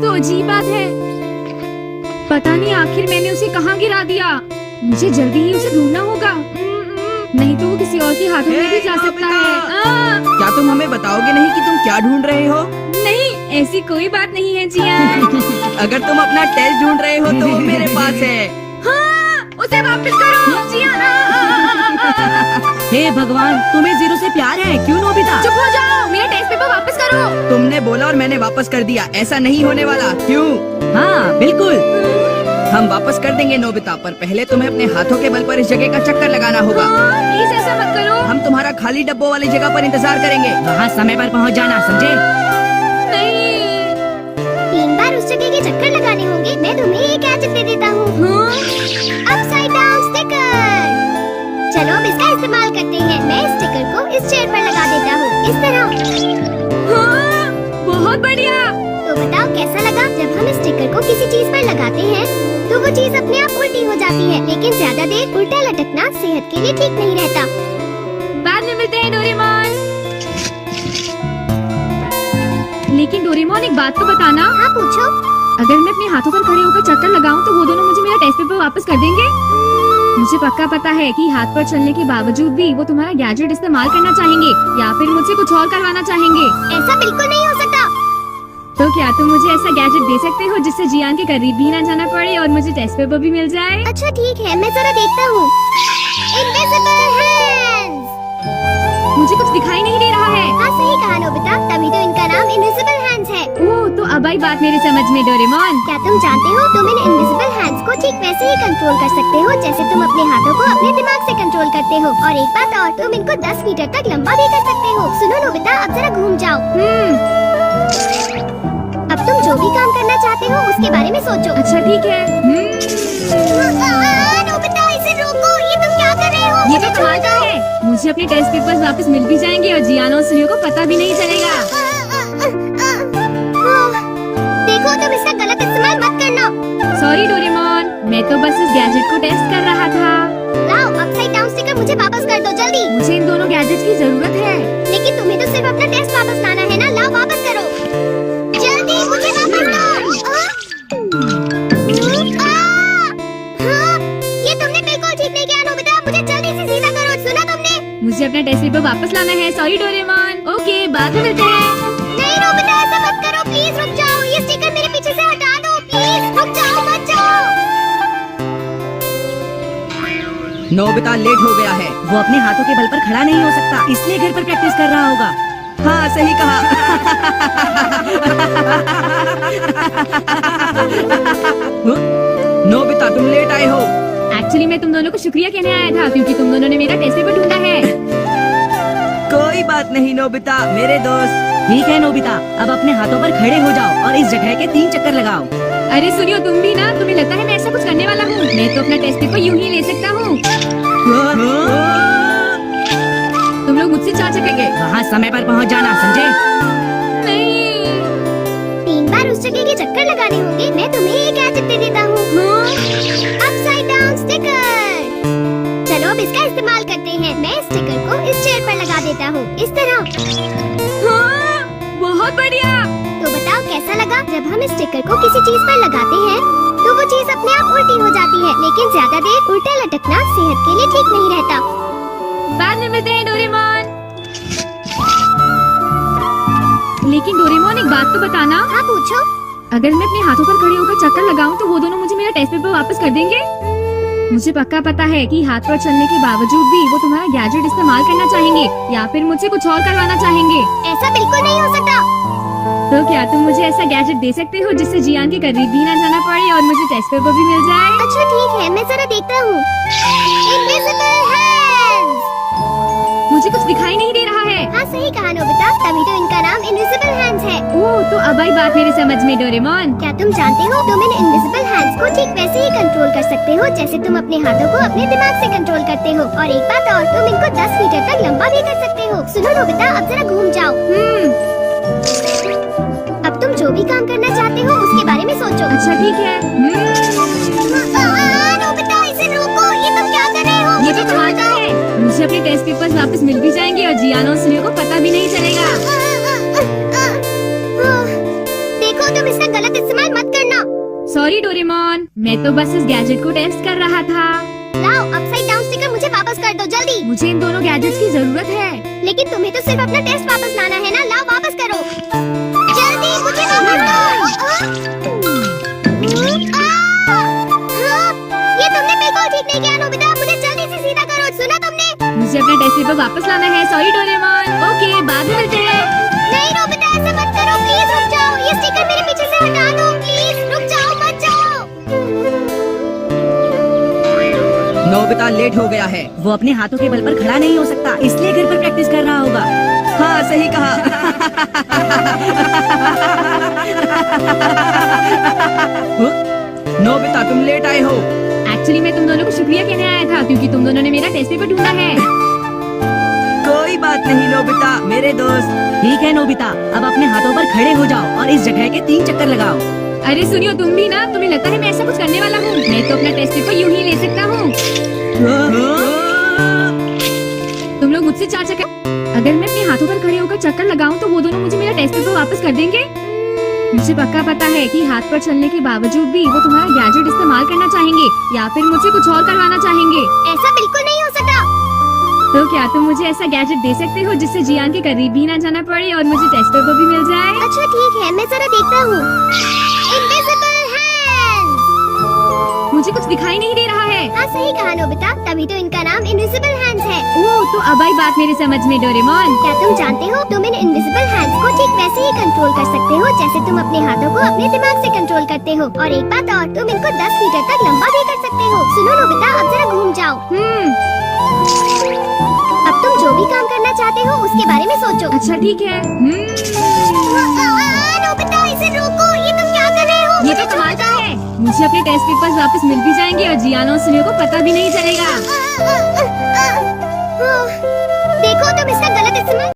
तो अजीब बात है। पता नहीं आखिर मैंने उसे कहाँ गिरा दिया। मुझे जल्दी ही उसे ढूंढना होगा, नहीं तो वो किसी और के हाथों में भी जा सकता है। क्या तुम हमें बताओगे नहीं कि तुम क्या ढूंढ रहे हो? नहीं, ऐसी कोई बात नहीं है जियान। अगर तुम अपना टेस्ट ढूंढ रहे हो तो वो मेरे पास है। हाँ, उसे वापस करो जियान। हे भगवान, तुम्हें जीरो से प्यार है क्यों नोबिता? चुप हो जाओ, मेरा टेस्ट पेपर वापस करो। तुमने बोला और मैंने वापस कर दिया, ऐसा नहीं होने वाला। क्यों? हाँ बिल्कुल, हम वापस कर देंगे नोबिता, पर पहले तुम्हें अपने हाथों के बल पर इस जगह का चक्कर लगाना होगा। प्लीज ऐसा मत करो। हम तुम्हारा खाली डब्बों वाली जगह पर इंतजार करेंगे। वहाँ समय पर पहुँच जाना, समझे? नहीं। 3 बार उस जगह के चक्कर लगाने होंगे। मैं तुम्हें ये गैजेट दे देता हूँ, अपसाइड डाउन स्टिकर। चलो अब इसका इस्तेमाल करते हैं। मैं इस स्टिकर को इस चेयर पर लगा देता हूँ, इस तरह। हाँ, बहुत बढ़िया। तो बताओ कैसा लगा? जब हम इस स्टिकर को किसी चीज पर लगाते हैं तो वो चीज अपने आप उल्टी हो जाती है, लेकिन ज्यादा देर उल्टा लटकना सेहत के लिए ठीक नहीं रहता। बाद में मिलते हैं डोरेमोन। लेकिन डोरेमोन एक बात तो बताना। हाँ पूछो। अगर मैं अपने हाथों पर खड़े होकर चक्कर लगाऊं तो वो दोनों मुझे मेरा टेस्ट पेपर वापस कर देंगे? मुझे पक्का पता है कि हाथ पर चलने के बावजूद भी वो तुम्हारा गैजेट इस्तेमाल करना चाहेंगे या फिर मुझसे कुछ और करवाना चाहेंगे। ऐसा बिल्कुल नहीं हो सकता। तो क्या तुम मुझे ऐसा गैजेट दे सकते हो जिससे जियान के करीब भी ना जाना पड़े और मुझे टेस्ट पेपर भी मिल जाए? अच्छा ठीक है, मैं जरा देखता हूँ। Invisible hands. मुझे कुछ दिखाई नहीं दे रहा है। हाँ सही कहा नोबिता, तभी तो इनका नाम इनविजिबल हैंड्स है। ओह, तो अब आई बात मेरे समझ में डोरेमोन। क्या तुम जानते हो तुम इन इनविजिबल हैंड्स को ठीक वैसे ही कंट्रोल कर सकते हो जैसे तुम अपने हाथों को अपने दिमाग से कंट्रोल करते हो। और एक बात और, तुम इनको 10 मीटर तक लंबा भी कर सकते हो। सुनो नोबिता, अब जरा घूम जाओ। अब तुम जो भी काम करना चाहते हो उसके बारे में सोचो। अच्छा ठीक है। नोबिता इसे रोको, ये तुम क्या कर रहे हो? ये तो कमाल का है। मुझे अपने टेस्ट पेपर्स वापस मिल भी जाएंगे और जियान और सुनियो को पता भी नहीं चलेगा। देखो तुम इसका गलत इस्तेमाल मत करना। सॉरी डोरेमोन, मैं तो बस इस गैजेट को टेस्ट कर रहा था। लाओ अपसाइड डाउन स्टिकर मुझे वापस कर दो जल्दी। मुझे इन दोनों गैजेट्स की जरूरत है। लेकिन तुम्हें तो सिर्फ अपना टेस्ट वापस लाना है ना। लाओ वापस करो जल्दी, मुझे वापस दो। ये तुमने बिल्कुल ठीक नहीं किया नोबिता, मुझे जल्दी से सीधा करो। सुना तुमने? मुझे अपना टेस्ट पेपर वापस लाना है। Sorry Doraemon. ओके, बाद में मिलते हैं। नहीं नोबिता ऐसा मत करो, प्लीज रुक जाओ। ये स्टिकर मेरे पीछे से हटा दो, प्लीज रुक जाओ, मत जाओ। नोबिता लेट हो गया है। वो अपने हाथों के बल पर खड़ा नहीं हो सकता, इसलिए घर पर प्रैक्टिस कर रहा होगा। हाँ सही कहा। नोबिता तुम लेट आए हो। एक्चुअली मैं तुम दोनों को शुक्रिया कहने आया था क्योंकि तुम दोनों ने मेरा टेस्ट पेपर ढूंढा है। कोई बात नहीं नोबिता, मेरे दोस्त। ठीक है नोबिता, अब अपने हाथों पर खड़े हो जाओ और इस जगह के 3 चक्कर लगाओ। अरे सुनियो, तुम भी ना, तुम्हें लगता है मैं ऐसा कुछ करने वाला हूँ? मैं तो अपना टेस्ट पेपर यूं ही ले सकता हूँ। तुम लोग मुझसे 4 चक्कर। वहाँ समय पर पहुँच जाना, समझे? नहीं। 3 बार उस जगह के चक्कर लगाने होंगे। मैं तुम्हें ये गैजेट दे देता हूँ, अपसाइड डाउन स्टिकर। चलो अब इसका इस्तेमाल करते हैं। मैं इस स्टिकर को इस चेयर पर लगा देता हूँ, इस तरह। हाँ, बहुत बढ़िया। तो बताओ कैसा लगा? जब हम इस स्टिकर को किसी चीज पर लगाते हैं तो वो चीज अपने आप उल्टी हो जाती है, लेकिन ज्यादा देर उल्टा लटकना सेहत के लिए ठीक नहीं रहता। बाद में मिलते हैं डोरेमोन। लेकिन डोरेमोन एक बात तो बताना। हाँ पूछो। अगर मैं अपने हाथों पर खड़े होकर चक्कर लगाऊं तो वो दोनों मुझे मेरा टेस्ट पेपर वापस कर देंगे? मुझे पक्का पता है कि हाथ पर चलने के बावजूद भी वो तुम्हारा गैजेट इस्तेमाल करना चाहेंगे या फिर मुझसे कुछ और करवाना चाहेंगे। ऐसा बिल्कुल नहीं हो सकता। तो क्या तुम मुझे ऐसा गैजेट दे सकते हो जिससे जियान के करीब भी ना जाना पड़े और मुझे टेस्ट पेपर भी मिल जाए? अच्छा ठीक है, मैं जरा देखता हूँ। Invisible hands. मुझे कुछ दिखाई नहीं दे रहा है। हाँ सही कहा नोबिता, तभी तो इनका नाम इनविजिबल हैंड्स है। ओह, तो अब आई बात मेरे समझ में डोरेमोन। क्या तुम जानते हो तुम इन इनविजिबल हैंड्स को ठीक वैसे ही कंट्रोल कर सकते हो जैसे तुम अपने हाथों को अपने दिमाग से कंट्रोल करते हो। और एक बात और, तुम इनको 10 मीटर तक लंबा भी कर सकते हो। सुनो नोबिता, अब जरा घूम जाओ। अब तुम जो भी काम करना चाहते हो उसके बारे में सोचो। अच्छा ठीक है। नोबिता इसे रोको, ये तुम क्या कर रहे हो? ये तो कमाल का है। मुझे अपने टेस्ट पेपर्स वापस मिल भी जाएंगे और जियान और सुनियो को पता भी नहीं चलेगा। देखो तुम तुम इसका गलत इस्तेमाल मत करना। सॉरी डोरेमोन, मैं तो बस इस गैजेट को टेस्ट कर रहा था। लाओ अपसाइड डाउन स्टिकर मुझे वापस कर दो जल्दी। मुझे इन दोनों गैजेट्स की जरूरत है। लेकिन तुम्हें तो सिर्फ अपना टेस्ट वापस लाना है ना। लाओ वापस करो जल्दी, मुझे वापस दो। ये तुमने बिल्कुल ठीक नहीं किया नोबिता, मुझे जल्दी से सीधा करो। सुना तुमने? मुझे अपना टेस्ट पेपर वापस लाना है। Sorry Doraemon. ओके, बाद में मिलते हैं। नहीं नोबिता, ऐसा मत करो, प्लीज रुक जाओ। ये स्टिकर मेरे पीछे से हटा दो, प्लीज रुक जाओ, मत जाओ। नोबिता लेट हो गया है। वो अपने हाथों के बल पर खड़ा नहीं हो सकता, इसलिए घर पर प्रैक्टिस कर रहा होगा। हाँ सही कहा। नोबिता तुम लेट आए हो। एक्चुअली मैं तुम दोनों को शुक्रिया कहने आया था क्योंकि तुम दोनों ने मेरा टेस्ट पेपर ढूंढा है। कोई बात नहीं नोबिता मेरे दोस्त। ठीक है नोबिता, अब अपने हाथों पर खड़े हो जाओ और इस जगह के 3 चक्कर लगाओ। अरे सुनियो, तुम भी ना, तुम्हें लगता है मैं ऐसा कुछ करने वाला हूँ? मैं तो अपना टेस्ट पेपर यूं ही ले सकता हूँ। तुम लोग मुझसे 4 चक्कर, अगर मैं अपने हाथों पर खड़े होकर चक्कर लगाऊं तो वो दोनों मुझे मेरा टेस्ट पेपर वापस कर देंगे। मुझे पक्का पता है कि हाथ पर चलने के बावजूद भी वो तुम्हारा गैजेट इस्तेमाल करना चाहेंगे या फिर मुझसे कुछ और करवाना चाहेंगे। ऐसा बिल्कुल नहीं हो सकता। तो क्या तुम मुझे ऐसा गैजेट दे सकते हो जिससे जियान के करीब भी ना जाना पड़े और मुझे टेस्ट पेपर भी मिल जाए? अच्छा ठीक है, मैं जरा देखता हूँ। Invisible hands. मुझे कुछ दिखाई नहीं दे रहा है। हाँ सही कहा नोबिता, तभी तो इनका नाम इनविजिबल हैंड्स है। ओह, तो अब आई बात मेरे समझ में डोरेमोन। क्या तुम जानते हो, तुम इन इनविजिबल हैंड्स को ठीक वैसे ही कंट्रोल कर सकते हो जैसे तुम अपने हाथों को अपने दिमाग से कंट्रोल करते हो। और एक बात और, तुम इनको 10 मीटर तक लंबा भी कर सकते हो। सुनो नोबिता, अब जरा घूम जाओ। अब तुम जो भी काम करना चाहते हो उसके बारे में सोचो। अच्छा ठीक है। नोबिता इसे रोको, ये तुम क्या कर रहे हो? ये तो कमाल का है। मुझे अपने टेस्ट पेपर्स वापस मिल भी जाएंगे और जियान और सुनियो को पता भी नहीं चलेगा। देखो तुम इसका गलत इस्तेमाल